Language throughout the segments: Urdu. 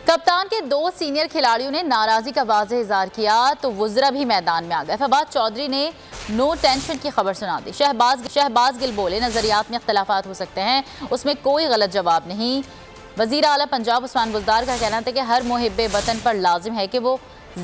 کپتان کے دو سینئر کھلاڑیوں نے ناراضی کا واضح اظہار کیا تو وزرا بھی میدان میں آ گئے۔ فواد چودھری نے نو ٹینشن کی خبر سنا دی۔ شہباز گل بولے نظریات میں اختلافات ہو سکتے ہیں، اس میں کوئی غلط جواب نہیں۔ وزیر اعلیٰ پنجاب عثمان بزدار کا کہنا تھا کہ ہر محب وطن پر لازم ہے کہ وہ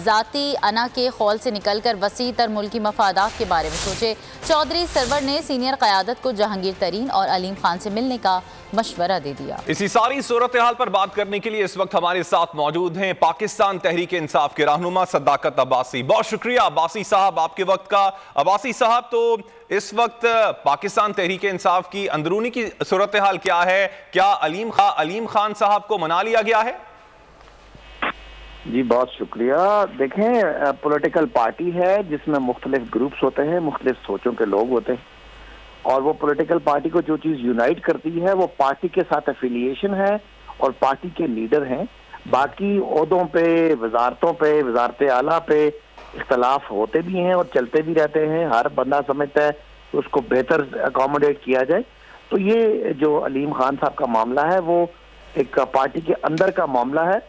ذاتی انا کے خول سے نکل کر وسیع تر ملکی مفادات کے بارے میں سوچے۔ چودھری سرور نے سینئر قیادت کو جہانگیر ترین اور علیم خان سے ملنے کا مشورہ دے دیا۔ اسی ساری صورتحال پر بات کرنے کے لیے اس وقت ہمارے ساتھ موجود ہیں پاکستان تحریک انصاف کے رہنما صداقت عباسی۔ بہت شکریہ عباسی صاحب آپ کے وقت کا۔ عباسی صاحب، تو اس وقت پاکستان تحریک انصاف کی اندرونی کی صورتحال کیا ہے؟ کیا علیم خان صاحب کو منا لیا گیا ہے؟ جی بہت شکریہ۔ دیکھیں، پولیٹیکل پارٹی ہے جس میں مختلف گروپس ہوتے ہیں، مختلف سوچوں کے لوگ ہوتے ہیں، اور وہ پولیٹیکل پارٹی کو جو چیز یونائٹ کرتی ہے وہ پارٹی کے ساتھ افیلیشن ہے اور پارٹی کے لیڈر ہیں۔ باقی عہدوں پہ، وزارتوں پہ، وزارت اعلیٰ پہ اختلاف ہوتے بھی ہیں اور چلتے بھی رہتے ہیں۔ ہر بندہ سمجھتا ہے کہ اس کو بہتر اکوموڈیٹ کیا جائے۔ تو یہ جو علیم خان صاحب کا معاملہ ہے وہ ایک پارٹی کے اندر کا معاملہ ہے،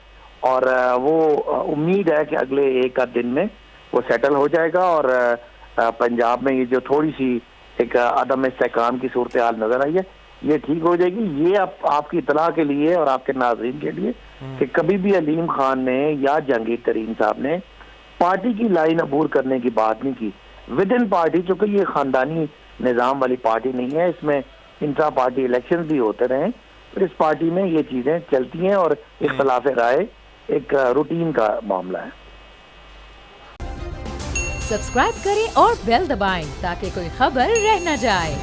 اور وہ امید ہے کہ اگلے ایک آدھ دن میں وہ سیٹل ہو جائے گا، اور پنجاب میں یہ جو تھوڑی سی ایک عدم استحکام کی صورتحال نظر آئی ہے یہ ٹھیک ہو جائے گی۔ یہ آپ کی اطلاع کے لیے اور آپ کے ناظرین کے لیے کہ کبھی بھی علیم خان نے یا جہانگیر ترین صاحب نے پارٹی کی لائن عبور کرنے کی بات نہیں کی ود ان پارٹی، چونکہ یہ خاندانی نظام والی پارٹی نہیں ہے، اس میں انٹرا پارٹی الیکشن بھی ہوتے رہے، پھر اس پارٹی میں یہ چیزیں چلتی ہیں اور اختلاف رائے ایک روٹین کا معاملہ ہے۔ سبسکرائب کریں اور بیل دبائیں تاکہ کوئی خبر رہ نہ جائے۔